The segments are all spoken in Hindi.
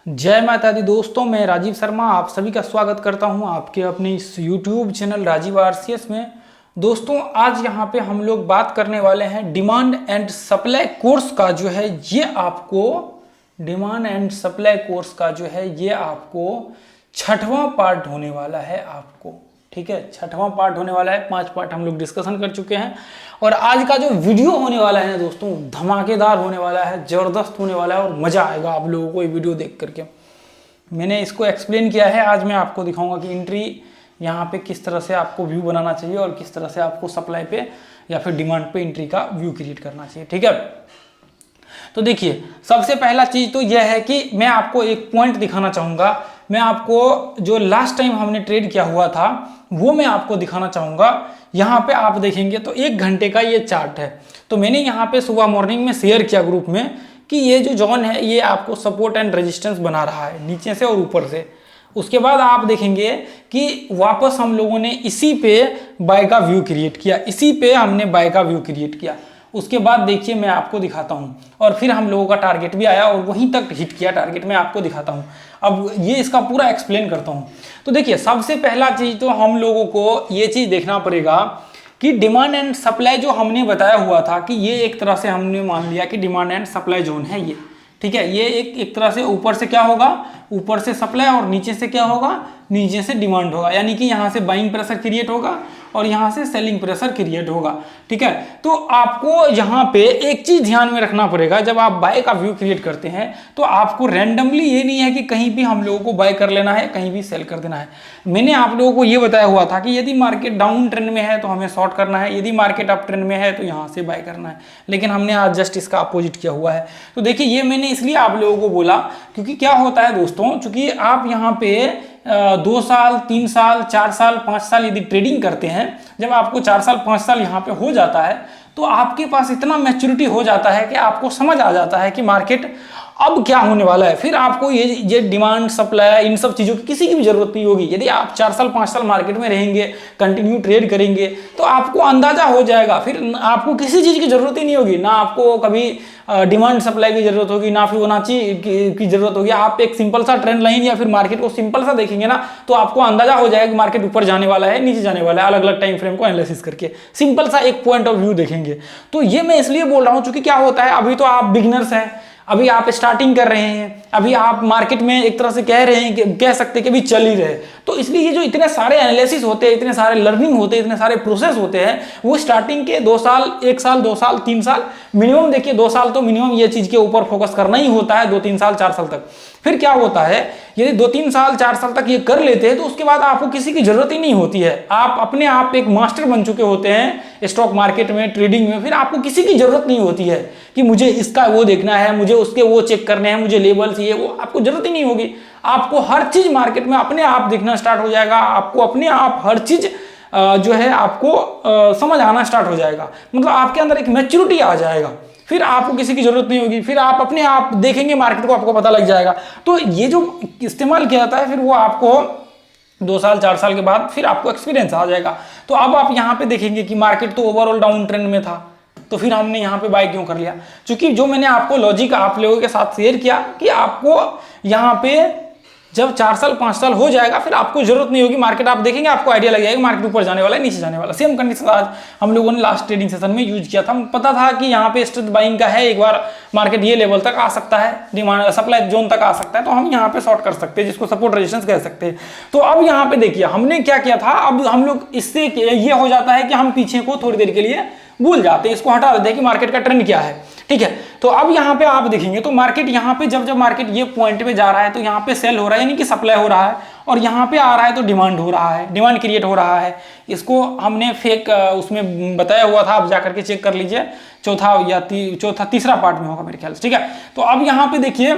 जय माता दी दोस्तों, मैं राजीव शर्मा आप सभी का स्वागत करता हूं आपके अपने इस YouTube चैनल राजीव RCS में। दोस्तों, आज यहां पे हम लोग बात करने वाले हैं डिमांड एंड सप्लाई कोर्स का जो है ये आपको डिमांड एंड सप्लाई कोर्स का जो है ये आपको 6वां पार्ट होने वाला है आपको। ठीक है, 6वां पार्ट होने वाला है। 5 पार्ट हम लोग डिस्कशन कर चुके हैं और आज का जो वीडियो होने वाला है दोस्तों धमाकेदार होने वाला है, जबरदस्त होने वाला है और मजा आएगा आप लोगों को ये वीडियो देख करके। मैंने इसको एक्सप्लेन किया है, आज मैं आपको दिखाऊंगा कि एंट्री यहाँ पे किस तरह से आपको व्यू बनाना चाहिए और किस तरह से आपको सप्लाई पे या फिर डिमांड पे एंट्री का व्यू क्रिएट करना चाहिए। ठीक है, तो देखिए सबसे पहला चीज तो यह है कि मैं आपको एक पॉइंट दिखाना चाहूंगा। मैं आपको जो लास्ट टाइम हमने ट्रेड किया हुआ था वो मैं आपको दिखाना चाहूंगा। यहाँ पे आप देखेंगे तो 1 घंटे का ये चार्ट है। तो मैंने यहाँ पे सुबह मॉर्निंग में शेयर किया ग्रुप में कि ये जो जोन है ये आपको सपोर्ट एंड रेजिस्टेंस बना रहा है नीचे से और ऊपर से। उसके बाद आप देखेंगे कि वापस हम लोगों ने इसी पे बाय का व्यू क्रिएट किया, इसी पे हमने बाय का व्यू क्रिएट किया। उसके बाद देखिए मैं आपको दिखाता हूं और फिर हम लोगों का टारगेट भी आया और वहीं तक हिट किया टारगेट। मैं आपको दिखाता हूं, अब ये इसका पूरा एक्सप्लेन करता हूं। तो देखिए सबसे पहला चीज तो हम लोगों को ये चीज देखना पड़ेगा कि डिमांड एंड सप्लाई जो हमने बताया हुआ था कि ये एक तरह से हमने मान लिया कि डिमांड एंड सप्लाई जोन है ये। ठीक है, ये एक तरह से ऊपर से क्या होगा, ऊपर से सप्लाई और नीचे से क्या होगा, नीचे से डिमांड होगा। यानी कि यहाँ से बाइंग प्रेशर क्रिएट होगा और यहाँ से सेलिंग प्रेशर क्रिएट होगा। ठीक है, तो आपको यहाँ पे एक चीज ध्यान में रखना पड़ेगा, जब आप बाय का व्यू क्रिएट करते हैं तो आपको रैंडमली ये नहीं है कि कहीं भी हम लोगों को बाय कर लेना है, कहीं भी सेल कर देना है। मैंने आप लोगों को ये बताया हुआ था कि यदि मार्केट डाउन ट्रेंड में है तो हमें शॉर्ट करना है, यदि मार्केट अप ट्रेंड में है तो यहाँ से बाय करना है। लेकिन हमने आज जस्ट इसका अपोजिट किया हुआ है। तो देखिए ये मैंने इसलिए आप लोगों को बोला क्योंकि क्या होता है दोस्तों, चूंकि आप यहाँ पे 2 साल 3 साल 4 साल 5 साल यदि ट्रेडिंग करते हैं, जब आपको 4 साल 5 साल यहाँ पे हो जाता है तो आपके पास इतना मैच्योरिटी हो जाता है कि आपको समझ आ जाता है कि मार्केट अब क्या होने वाला है। फिर आपको ये डिमांड सप्लाई इन सब चीज़ों की किसी की भी जरूरत नहीं होगी। यदि आप 4 साल 5 साल मार्केट में रहेंगे, कंटिन्यू ट्रेड करेंगे तो आपको अंदाजा हो जाएगा। फिर आपको किसी चीज़ की जरूरत ही नहीं होगी, ना आपको कभी डिमांड सप्लाई की जरूरत होगी, ना फिबोनाची की जरूरत होगी। आप एक सिंपल सा ट्रेंड लाइन या फिर मार्केट को सिंपल सा देखेंगे ना तो आपको अंदाजा हो जाएगा कि मार्केट ऊपर जाने वाला है, नीचे जाने वाला है, अलग अलग टाइम फ्रेम को एनालिसिस करके सिंपल सा एक पॉइंट ऑफ व्यू देखेंगे। तो ये मैं इसलिए बोल रहा हूँ क्योंकि क्या होता है, अभी तो आप बिगिनर्स हैं, अभी आप स्टार्टिंग कर रहे हैं, अभी आप मार्केट में एक तरह से कह रहे हैं कि कह सकते हैं कि अभी चल ही रहे। तो इसलिए ये जो इतने सारे एनालिसिस होते हैं, इतने सारे लर्निंग होते हैं, इतने सारे प्रोसेस होते हैं, वो स्टार्टिंग के 2 साल 1 साल 2 साल 3 साल मिनिमम, देखिए 2 साल तो मिनिमम ये चीज के ऊपर फोकस करना ही होता है, 2-3 साल 4 साल तक। फिर क्या होता है, यदि 2-3 साल 4 साल तक ये कर लेते हैं तो उसके बाद आपको किसी की जरूरत ही नहीं होती है। आप अपने आप एक मास्टर बन चुके होते हैं स्टॉक मार्केट में, ट्रेडिंग में। फिर आपको किसी की जरूरत नहीं होती है कि मुझे इसका वो देखना है, मुझे उसके वो चेक करने हैं, मुझे लेबल चाहिए, वो आपको जरूरत ही नहीं होगी। आपको हर चीज मार्केट में अपने आप दिखना स्टार्ट हो जाएगा। आपको अपने आप हर चीज जो है आपको समझ आना स्टार्ट हो जाएगा। मतलब आपके अंदर एक मैच्योरिटी आ जाएगा। फिर आपको किसी की जरूरत नहीं होगी, फिर आप अपने आप देखेंगे मार्केट को, आपको पता लग जाएगा। तो ये जो इस्तेमाल किया जाता है फिर वो आपको 2 साल 4 साल के बाद फिर आपको एक्सपीरियंस आ जाएगा। तो अब आप यहाँ पे देखेंगे कि मार्केट तो ओवरऑल डाउन ट्रेंड में था, तो फिर हमने यहाँ पे बाय क्यों कर लिया? क्योंकि जो मैंने आपको लॉजिक आप लोगों के साथ शेयर किया कि आपको यहाँ पे जब 4 साल 5 साल हो जाएगा फिर आपको जरूरत नहीं होगी। मार्केट आप देखेंगे, आपको आइडिया लग जाएगा मार्केट ऊपर जाने वाला है, नीचे जाने वाला। सेम कंडीशन आज हम लोगों ने लास्ट ट्रेडिंग सेशन में यूज किया था। पता था कि यहाँ पे स्ट्रेंथ बाइंग का है, एक बार मार्केट ये लेवल तक आ सकता है, डिमांड सप्लाई जोन तक आ सकता है, तो हम यहाँ पे शॉर्ट कर सकते हैं, जिसको सपोर्ट रेजिस्टेंस कह सकते हैं। तो अब यहाँ पे देखिए हमने क्या किया था, अब हम लोग इससे ये हो जाता है कि हम पीछे को थोड़ी देर के लिए भूल जाते हैं, इसको हटा देते हैं कि मार्केट का ट्रेंड क्या है। ठीक है, तो अब यहाँ पे आप देखेंगे तो मार्केट यहाँ पे जब मार्केट ये पॉइंट पे जा रहा है तो यहाँ पे सेल हो रहा है, यानी कि सप्लाई हो रहा है, और यहाँ पे आ रहा है तो डिमांड हो रहा है, डिमांड क्रिएट हो रहा है। इसको हमने फेक उसमें बताया हुआ था, आप जाकर के चेक कर लीजिए, तीसरा पार्ट में होगा मेरे ख्याल से। ठीक है, तो अब यहाँ पे देखिए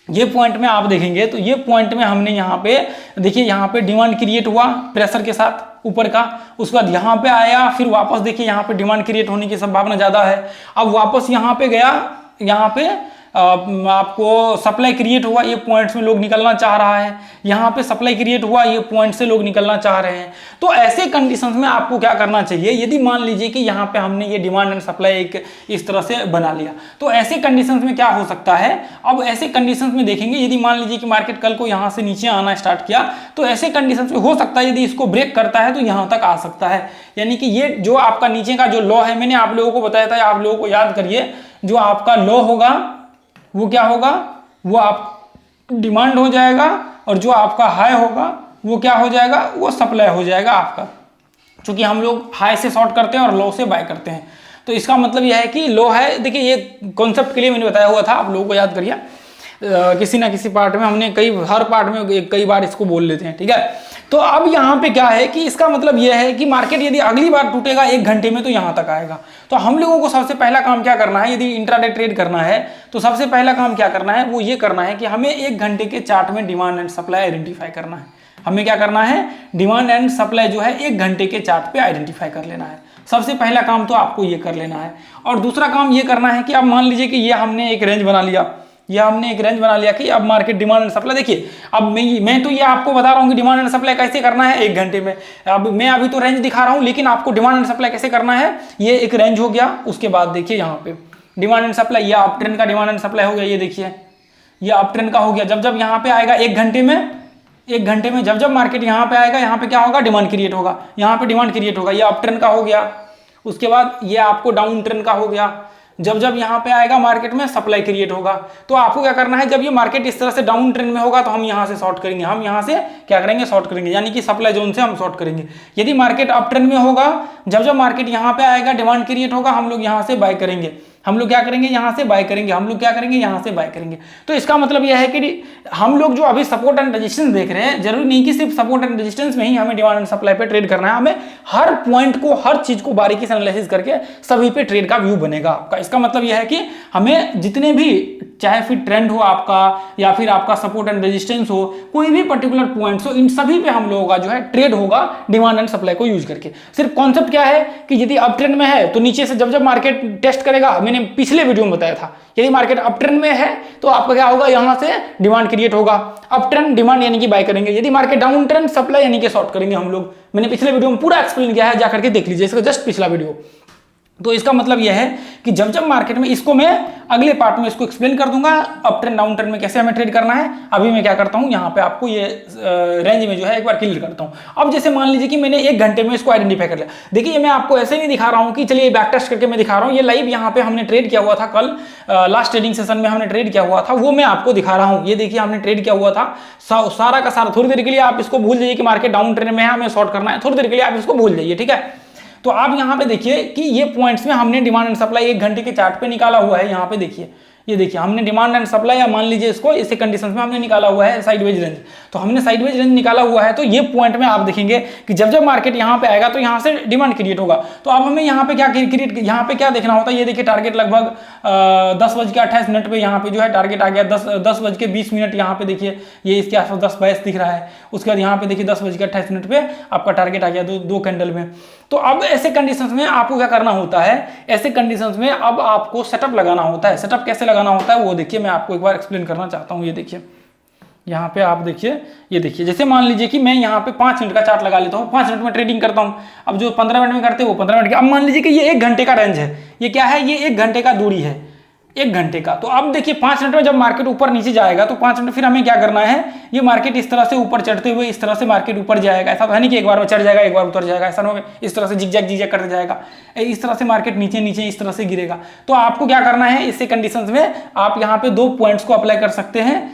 ये पॉइंट में आप देखेंगे तो ये पॉइंट में हमने यहाँ पे देखिए, यहाँ पे डिमांड क्रिएट हुआ प्रेशर के साथ ऊपर का, उसके बाद यहाँ पे आया, फिर वापस देखिए यहाँ पे डिमांड क्रिएट होने की संभावना ज्यादा है। अब वापस यहाँ पे गया, यहाँ पे आपको सप्लाई क्रिएट हुआ, ये पॉइंट में लोग निकलना चाह रहा है, यहाँ पे सप्लाई क्रिएट हुआ, ये पॉइंट से लोग निकलना चाह रहे हैं। तो ऐसे कंडीशंस में आपको क्या करना चाहिए, यदि मान लीजिए कि यहाँ पे हमने ये डिमांड एंड सप्लाई एक इस तरह से बना लिया, तो ऐसे कंडीशंस में क्या हो सकता है। अब ऐसे कंडीशंस में देखेंगे, यदि मान लीजिए कि मार्केट कल को यहाँ से नीचे आना स्टार्ट किया, तो ऐसे कंडीशंस में हो सकता है यदि इसको ब्रेक करता है तो यहाँ तक आ सकता है। यानी कि ये जो आपका नीचे का जो लो है, मैंने आप लोगों को बताया था, आप लोगों को याद करिए, जो आपका लो होगा वो क्या होगा, वो आप डिमांड हो जाएगा, और जो आपका हाई होगा वो क्या हो जाएगा, वो सप्लाई हो जाएगा आपका। क्योंकि हम लोग हाई से शॉर्ट करते हैं और लो से बाय करते हैं, तो इसका मतलब यह है कि लो है। देखिए ये कॉन्सेप्ट के लिए मैंने बताया हुआ था, आप लोगों को याद करिए, किसी ना किसी पार्ट में हमने हर पार्ट में कई बार इसको बोल लेते हैं, ठीक है। तो अब यहाँ पे क्या है कि इसका मतलब यह है कि मार्केट यदि अगली बार टूटेगा 1 घंटे में तो यहाँ तक आएगा। तो हम लोगों को सबसे पहला काम क्या करना है, यदि इंट्राडे ट्रेड करना है तो सबसे पहला काम क्या करना है, वो ये करना है कि हमें 1 घंटे के चार्ट में डिमांड एंड सप्लाई आइडेंटिफाई करना है। हमें क्या करना है, डिमांड एंड सप्लाई जो है 1 घंटे के चार्ट पे आइडेंटिफाई कर लेना है। सबसे पहला काम तो आपको ये कर लेना है। और दूसरा काम ये करना है कि अब मान लीजिए कि ये हमने एक रेंज बना लिया, कि अब मार्केट डिमांड एंड सप्लाई, देखिए अब मैं तो ये आपको बता रहा हूँ कि डिमांड एंड सप्लाई कैसे करना है 1 घंटे में। अब मैं अभी तो रेंज दिखा रहा हूँ, लेकिन आपको डिमांड एंड सप्लाई कैसे करना है, ये एक रेंज हो गया, उसके बाद देखिए यहाँ पे डिमांड एंड सप्लाई, ये अप ट्रेंड का डिमांड एंड सप्लाई हो गया, ये देखिए ये अप ट्रेंड का हो गया। जब यहाँ पे आएगा 1 घंटे में, जब मार्केट यहाँ पे आएगा, यहाँ पे क्या होगा, डिमांड क्रिएट होगा, यहाँ पे डिमांड क्रिएट होगा, ये अप ट्रेंड का हो गया। उसके बाद ये आपको डाउन ट्रेंड का हो गया। जब यहाँ पे आएगा मार्केट में सप्लाई क्रिएट होगा। तो आपको क्या करना है, जब ये मार्केट इस तरह से डाउन ट्रेंड में होगा तो हम यहाँ से शॉर्ट करेंगे, हम यहाँ से क्या करेंगे, शॉर्ट करेंगे, यानी कि सप्लाई जोन से हम शॉर्ट करेंगे। यदि मार्केट अप ट्रेंड में होगा, जब मार्केट यहाँ पे आएगा, डिमांड क्रिएट होगा, हम लोग यहाँ से बाय करेंगे, हम लोग क्या करेंगे, यहाँ से बाय करेंगे, हम लोग क्या करेंगे, यहाँ से बाय करेंगे। तो इसका मतलब यह है कि हम लोग जो अभी सपोर्ट एंड रेजिस्टेंस देख रहे हैं, जरूरी नहीं कि सिर्फ सपोर्ट एंड रेजिस्टेंस में ही हमें डिमांड एंड सप्लाई पे ट्रेड करना है, हमें हर पॉइंट को, हर चीज को बारीकी से एनालिसिस करके सभी पे ट्रेड का व्यू बनेगा आपका। इसका मतलब यह है कि हमें जितने भी, चाहे फिर ट्रेंड हो आपका या फिर आपका सपोर्ट एंड रेजिस्टेंस हो, कोई भी पर्टिकुलर पॉइंट्स हो, इन सभी पे हम लोगों का जो है ट्रेड होगा डिमांड एंड सप्लाई को यूज करके। सिर्फ कॉन्सेप्ट क्या है कि यदि अप ट्रेंड में है तो नीचे से जब मार्केट टेस्ट करेगा, मैंने पिछले वीडियो में बताया था, यदि मार्केट अप ट्रेंड में है तो आपका क्या होगा, यहां से डिमांड क्रिएट होगा, अप ट्रेंड डिमांड यानी कि बाय करेंगे, यदि मार्केट डाउन ट्रेंड सप्लाई यानी कि शॉर्ट करेंगे हम लोग। मैंने पिछले वीडियो में पूरा एक्सप्लेन किया है, जाकर के देख लीजिए इसका जस्ट पिछला वीडियो। तो इसका मतलब यह है कि जब मार्केट में, इसको मैं अगले पार्ट में इसको एक्सप्लेन कर दूंगा, अप ट्रेंड डाउन ट्रेंड में कैसे हमें ट्रेड करना है। अभी मैं क्या करता हूं, यहाँ पे आपको ये रेंज में जो है एक बार क्लियर करता हूं। अब जैसे मान लीजिए कि मैंने 1 घंटे में इसको आइडेंटिफाई कर लिया। देखिए ये मैं आपको ऐसे नहीं दिखा रहा हूं कि चलिए बैक टेस्ट करके मैं दिखा रहा हूं, ये लाइव यहाँ पे हमने ट्रेड किया हुआ था कल, लास्ट ट्रेडिंग सेशन में हमने ट्रेड किया हुआ था, वो मैं आपको दिखा रहा हूँ। ये देखिए हमने ट्रेड किया हुआ था सारा का सारा। थोड़ी देर के लिए आप इसको भूल जाइए कि मार्केट डाउन ट्रेंड में है, हमें शॉर्ट करना है, थोड़ी देर के लिए आप इसको भूल जाइए, ठीक है। तो आप यहाँ पे देखिए कि ये पॉइंट्स में हमने डिमांड एंड सप्लाई 1 घंटे के चार्ट पे निकाला हुआ है। यहाँ पे देखिए, ये देखिए हमने डिमांड एंड सप्लाई, या मान लीजिए इसको ऐसे कंडीशंस में हमने निकाला हुआ है साइडवेज रेंज। तो हमने साइडवेज रेंज निकाला हुआ है, तो ये पॉइंट में आप देखेंगे कि जब मार्केट यहाँ पे आएगा तो यहाँ से डिमांड क्रिएट होगा। तो अब हमें यहाँ पे क्या क्रिएट, यहाँ पे क्या देखना होता है, ये देखिए टारगेट लगभग 10:28 पे यहाँ पे जो है टारगेट आ गया। 10:20 यहाँ पे देखिए, ये इसके आसपास 10:22 दिख रहा है। उसके बाद यहाँ पे देखिए 10:28 पे आपका टारगेट आ गया दो कैंडल में। तो अब ऐसे कंडीशंस में आपको क्या करना होता है, ऐसे कंडीशंस में अब आपको सेटअप लगाना होता है। सेटअप कैसे लगाना होता है वो देखिए, मैं आपको एक बार एक्सप्लेन करना चाहता हूँ। ये देखिए यहाँ पे आप देखिए, ये देखिए जैसे मान लीजिए कि मैं यहाँ पे 5 मिनट का चार्ट लगा लेता हूँ, 5 मिनट में ट्रेडिंग करता हूँ। अब जो 15 मिनट में करते हैं वो 15 मिनट का। अब मान लीजिए कि ये 1 घंटे का रेंज है, ये क्या है, ये 1 घंटे का दूरी है, 1 घंटे का। तो अब देखिए 5 मिनट में जब मार्केट ऊपर नीचे जाएगा तो 5 मिनट फिर हमें क्या करना है, ये मार्केट इस तरह से ऊपर चढ़ते हुए इस तरह से मार्केट ऊपर जाएगा। ऐसा तो है नहीं कि एक बार में चढ़ जाएगा एक बार उतर जाएगा, ऐसा नहीं, इस तरह से जिगजैग करते जाएगा, इस तरह से मार्केट नीचे नीचे इस तरह से गिरेगा। तो आपको क्या करना है, इससे कंडीशंस में आप यहाँ पे 2 पॉइंट्स को अप्लाई कर सकते हैं।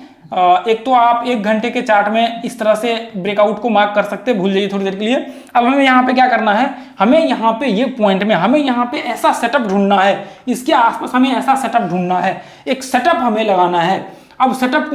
एक तो आप 1 घंटे के चार्ट में इस तरह से ब्रेकआउट को मार्क कर सकते हैं, भूल जाइए थोड़ी देर के लिए। अब हमें यहाँ पे क्या करना है, हमें यहाँ पे ये पॉइंट में हमें यहाँ पे ऐसा सेटअप ढूंढना है, इसके आसपास हमें ऐसा सेटअप ढूंढना है, एक सेटअप हमें लगाना है। अब सेटअप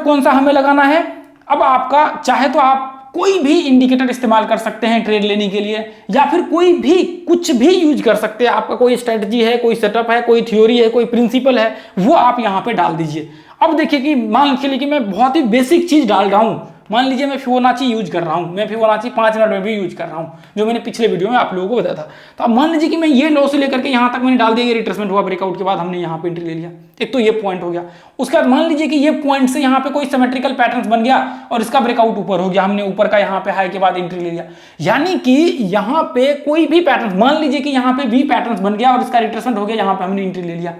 कौन सा हमें लगाना है, अब आपका चाहे तो आप कोई भी इंडिकेटर इस्तेमाल कर सकते हैं ट्रेड लेने के लिए, या फिर कोई भी कुछ भी यूज कर सकते हैं। आपका कोई स्ट्रेटजी है, कोई सेटअप है, कोई थ्योरी है, कोई प्रिंसिपल है, वो आप यहाँ पे डाल दीजिए। अब देखिए कि मान चलिए कि मैं बहुत ही बेसिक चीज डाल रहा हूँ, मान लीजिए मैं फिबोनाची यूज कर रहा हूँ, मैं फिबोनाची 5 मिनट में भी यूज कर रहा हूँ, जो मैंने पिछले वीडियो में आप लोगों को बताया था। तो अब मान लीजिए कि मैं ये लो से लेकर के यहाँ तक मैंने डाल दिया, ये रिट्रेसमेंट हुआ, ब्रेकआउट के बाद हमने यहाँ पे एंट्री ले लिया, एक तो ये पॉइंट हो गया। उसके बाद मान लीजिए कि ये पॉइंट से यहाँ पे कोई सिमेट्रिकल पैटर्न बन गया और इसका ब्रेकआउट ऊपर हो गया, हमने ऊपर का यहाँ पे हाई के बाद एंट्री ले लिया। यानी कि यहाँ पे कोई भी पैटर्न, मान लीजिए कि यहाँ पे भी पैटर्न बन गया और इसका रिट्रेसमेंट हो गया, यहाँ पे हमने एंट्री ले लिया।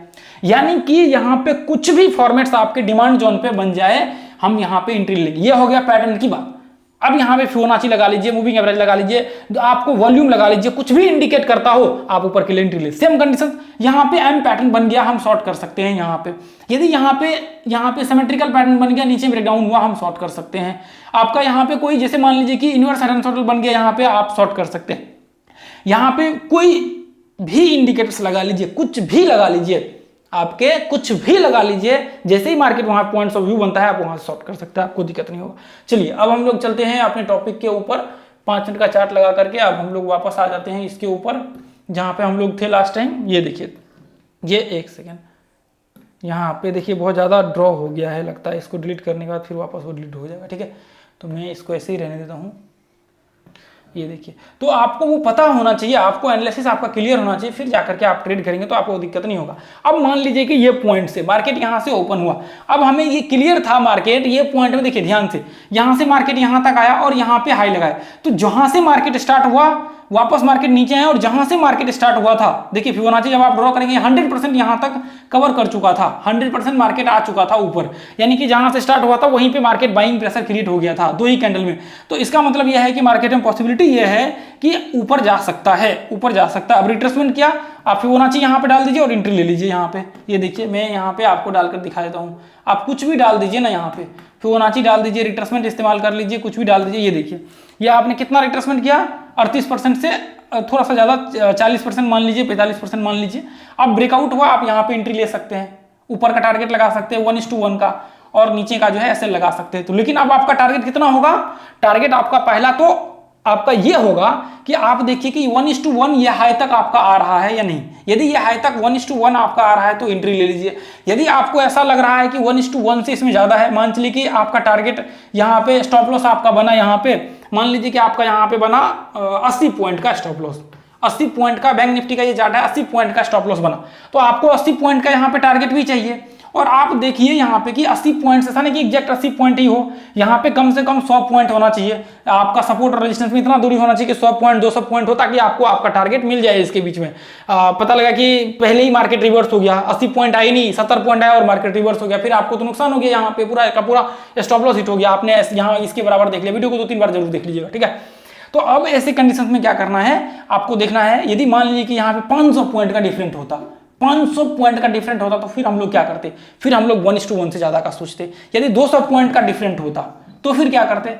यानी कि यहाँ पे कुछ भी फॉर्मेट्स आपके डिमांड जोन पे बन जाए, हम यहाँ पे एंट्री लेंगे। ये हो गया पैटर्न की बात। अब यहाँ पे फिबोनाची लगा लीजिए, मूविंग एवरेज लगा लीजिए, आपको वॉल्यूम लगा लीजिए, कुछ भी इंडिकेट करता हो आप ऊपर के लिए एंट्री ले। सेम कंडीशन यहाँ पे एम पैटर्न बन गया, हम शॉर्ट कर सकते हैं। यहाँ पे यदि यहाँ पे सिमेट्रिकल पैटर्न बन गया, नीचे ब्रेकडाउन हुआ, हम शॉर्ट कर सकते हैं। आपका यहाँ पे कोई जैसे मान लीजिए कि इनवर्स हॉरिजॉन्टल बन गया, यहाँ पे आप शॉर्ट कर सकते हैं। यहाँ पे कोई भी इंडिकेटर्स लगा लीजिए, कुछ भी लगा लीजिए, आपके कुछ भी लगा लीजिए, जैसे ही मार्केट वहां पॉइंट्स ऑफ व्यू बनता है आप वहां शॉर्ट कर सकते हैं, आपको दिक्कत नहीं होगा। चलिए अब हम लोग चलते हैं अपने टॉपिक के ऊपर। 5 मिनट का चार्ट लगा करके अब हम लोग वापस आ जाते हैं इसके ऊपर जहां पे हम लोग थे लास्ट टाइम। ये देखिए, ये एक सेकेंड, यहाँ पे देखिए बहुत ज़्यादा ड्रॉ हो गया है, लगता है इसको डिलीट करने के बाद फिर वापस वो डिलीट हो जाएगा। ठीक है, तो मैं इसको ऐसे ही रहने देता हूँ। ये देखिए, तो आपको वो पता होना चाहिए, आपको एनालिसिस आपका क्लियर होना चाहिए, फिर जाकर के आप ट्रेड करेंगे तो आपको दिक्कत नहीं होगा। अब मान लीजिए कि ये पॉइंट से मार्केट यहाँ से ओपन हुआ, अब हमें ये क्लियर था मार्केट, ये पॉइंट में देखिए ध्यान से, यहाँ से मार्केट यहाँ तक आया और यहाँ पे हाई लगाया, तो जहां से मार्केट स्टार्ट हुआ वापस मार्केट नीचे आया और जहां से मार्केट स्टार्ट हुआ था, देखिए फिबोनाची जब आप ड्रॉ करेंगे 100% यहां तक कवर कर चुका था, 100% मार्केट आ चुका था ऊपर, यानी कि जहां से स्टार्ट हुआ था वहीं पे मार्केट बाइंग प्रेशर क्रिएट हो गया था 2 ही कैंडल में। तो इसका मतलब यह है कि मार्केट में पॉसिबिलिटी यह है कि ऊपर जा सकता है, ऊपर जा सकता है। अब रिट्रेसमेंट किया, आप फिबोनाची यहाँ पे डाल दीजिए और एंट्री ले लीजिए। यहाँ पे ये देखिए, मैं यहाँ पे आपको डालकर दिखा देता हूँ, आप कुछ भी डाल दीजिए ना, यहाँ पे फिबोनाची डाल दीजिए, रिट्रेसमेंट इस्तेमाल कर लीजिए, कुछ भी डाल दीजिए। ये देखिए, ये आपने कितना रिट्रेसमेंट किया, 38% से थोड़ा सा ज्यादा, 40% मान लीजिए, 45% मान लीजिए। अब ब्रेकआउट हुआ, आप यहाँ पे एंट्री ले सकते हैं, ऊपर का टारगेट लगा सकते हैं 1:1 का, और नीचे का जो है ऐसे लगा सकते हैं। तो लेकिन अब आपका टारगेट कितना होगा, टारगेट आपका पहला तो आपका ये होगा कि आप देखिए कि 1:1 ये हाई तक आपका आ रहा है या नहीं। यदि ये हाई तक 1:1 आपका आ रहा है तो एंट्री ले लीजिए। यदि आपको ऐसा लग रहा है कि 1:1 से इसमें ज्यादा है, मान चलिए कि आपका टारगेट यहाँ पे स्टॉप लॉस आपका बना, यहाँ पे मान लीजिए कि आपका यहाँ पे बना 80 पॉइंट का स्टॉप लॉस, 80 पॉइंट का बैंक निफ्टी का ये चार्ट है, 80 पॉइंट का स्टॉप लॉस बना, तो आपको 80 पॉइंट का यहाँ पे टारगेट भी चाहिए। और आप देखिए यहाँ पे कि 80 पॉइंट ऐसा नहीं कि एग्जैक्ट 80 पॉइंट ही हो, यहाँ पे कम से कम 100 पॉइंट होना चाहिए, आपका सपोर्ट और रेजिस्टेंस में इतना दूरी होना चाहिए कि 100 पॉइंट 200 पॉइंट हो, ताकि आपको आपका टारगेट मिल जाए। इसके बीच में पता लगा कि पहले ही मार्केट रिवर्स हो गया, 80 पॉइंट आई नहीं, 70 पॉइंट आया और मार्केट रिवर्स हो गया, फिर आपको तो नुकसान हो गया, यहाँ पे पूरा का पूरा स्टॉप लॉस हिट हो गया। आपने यहाँ इसके बराबर देख लिया, वीडियो को 2-3 बार जरूर देख लीजिएगा। ठीक है, तो अब ऐसे कंडीशन में क्या करना है, आपको देखना है, यदि मान लीजिए कि यहाँ पे 500 पॉइंट का डिफरेंट होता, 500 पॉइंट का डिफरेंट होता, तो फिर हम लोग क्या करते, फिर हम लोग 1:1 से ज्यादा का सोचते। यदि 200 पॉइंट का डिफरेंट होता तो फिर क्या करते,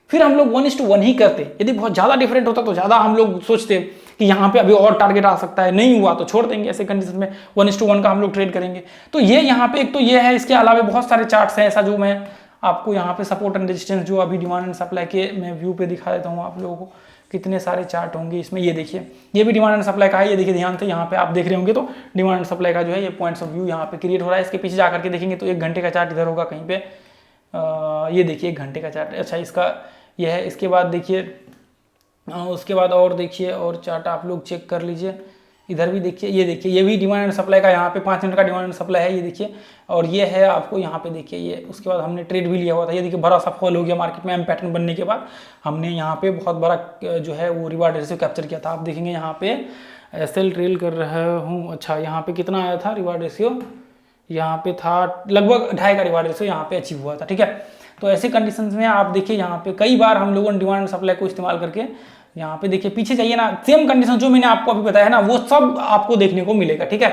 फिर हम लोग 1:1 ही करते। यदि बहुत ज्यादा डिफरेंट होता तो ज्यादा हम लोग सोचते कि यहाँ पे अभी और टारगेट आ सकता है, नहीं हुआ तो छोड़ देंगे। ऐसे कंडीशन में 1:1 का हम लोग ट्रेड करेंगे। तो ये यहाँ पे एक तो ये है, इसके अलावा बहुत सारे चार्ट्स हैं ऐसा, जो मैं आपको यहाँ पे सपोर्ट एंड रेजिस्टेंस जो अभी डिमांड एंड सप्लाई के मैं व्यू पे दिखा देता हूँ आप लोगों को, कितने सारे चार्ट होंगे इसमें। ये देखिए, ये भी डिमांड एंड सप्लाई का है, ये देखिए ध्यान से, यहाँ पे आप देख रहे होंगे तो डिमांड एंड सप्लाई का जो है ये पॉइंट्स ऑफ व्यू यहाँ पे क्रिएट हो रहा है। इसके पीछे जाकर के देखेंगे तो 1 घंटे का चार्ट इधर होगा कहीं पे, ये देखिए 1 घंटे का चार्ट, अच्छा इसका ये है। इसके बाद देखिए, उसके बाद और देखिए और चार्ट आप लोग चेक कर लीजिए, इधर भी देखिए, ये देखिए, ये भी डिमांड एंड सप्लाई का, यहाँ पे 5 मिनट का डिमांड एंड सप्लाई है, ये देखिए। और ये है आपको यहाँ पे देखिए, ये उसके बाद हमने ट्रेड भी लिया हुआ था, ये देखिए बड़ा सा फॉल हो गया मार्केट में एम पैटर्न बनने के बाद, हमने यहाँ पे बहुत बड़ा जो है वो रिवार्ड रेशियो कैप्चर किया था। आप देखेंगे यहाँ पे एसएल ट्रेल कर रहा हूँ, अच्छा यहाँ पे कितना आया था रिवार्ड रेशियो, यहाँ पे था लगभग 2.5 का रिवार्ड रेशियो यहाँ पे अचीव हुआ था। ठीक है, तो ऐसे कंडीशंस में आप देखिए यहाँ पे कई बार हम लोगों ने डिमांड एंड सप्लाई को इस्तेमाल करके, यहाँ पे देखिए पीछे जाइए ना, सेम कंडीशन जो मैंने आपको अभी बताया ना वो सब आपको देखने को मिलेगा। ठीक है,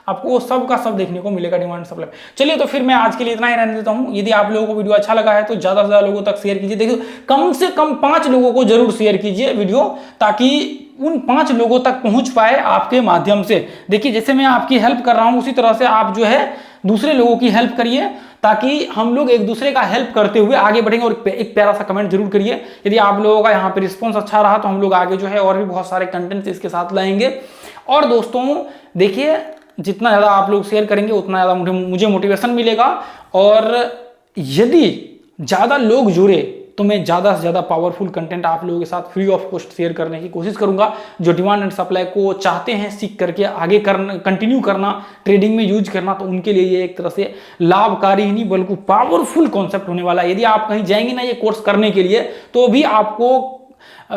आपको वो सब का सब देखने को मिलेगा डिमांड सप्लाई। चलिए तो फिर मैं आज के लिए इतना ही रहने देता हूँ। यदि आप लोगों को वीडियो अच्छा लगा है तो ज्यादा से ज्यादा लोगों तक शेयर कीजिए। देखिए कम से कम 5 लोगों को जरूर शेयर कीजिए वीडियो, ताकि उन 5 लोगों तक पहुंच पाए आपके माध्यम से। देखिए जैसे मैं आपकी हेल्प कर रहा हूं उसी तरह से आप जो है दूसरे लोगों की हेल्प करिए, ताकि हम लोग एक दूसरे का हेल्प करते हुए आगे बढ़ेंगे। और एक प्यारा सा कमेंट जरूर करिए, यदि आप लोगों का यहाँ पे रिस्पॉन्स अच्छा रहा तो हम लोग आगे जो है और भी बहुत सारे कंटेंट इसके साथ लाएंगे। और दोस्तों देखिए, जितना ज़्यादा आप लोग शेयर करेंगे उतना ज़्यादा मुझे मोटिवेशन मिलेगा। और यदि ज़्यादा लोग जुड़े, तो मैं ज़्यादा से ज़्यादा पावरफुल कंटेंट आप लोगों के साथ फ्री ऑफ कॉस्ट शेयर करने की कोशिश करूंगा। जो डिमांड एंड सप्लाई को चाहते हैं सीख करके आगे करना, कंटिन्यू करना, ट्रेडिंग में यूज करना, तो उनके लिए ये एक तरह से लाभकारी ही नहीं बल्कि पावरफुल कॉन्सेप्ट होने वाला है। यदि आप कहीं जाएंगे ना ये कोर्स करने के लिए, तो भी आपको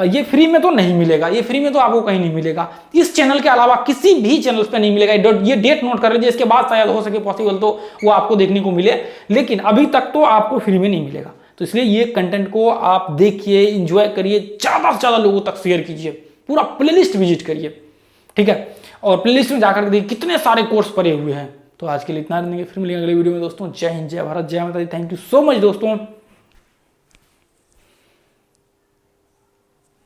ये फ्री में तो नहीं मिलेगा, ये फ्री में तो आपको कहीं नहीं मिलेगा, इस चैनल के अलावा किसी भी चैनल पे नहीं मिलेगा। ये डेट नोट कर लीजिए, इसके बाद शायद हो सके पॉसिबल तो वो आपको देखने को मिले, लेकिन अभी तक तो आपको फ्री में नहीं मिलेगा। तो इसलिए ये कंटेंट को आप देखिए, इंजॉय करिए, ज्यादा से ज्यादा लोगों तक शेयर कीजिए, पूरा प्लेलिस्ट विजिट करिए, ठीक है। और प्लेलिस्ट में जाकर देखिए कितने सारे कोर्स पड़े हुए हैं। तो आज के लिए इतना, फिर मिलेंगे अगले वीडियो में दोस्तों। जय हिंद, जय भारत, जय माता दी। थैंक यू सो मच दोस्तों।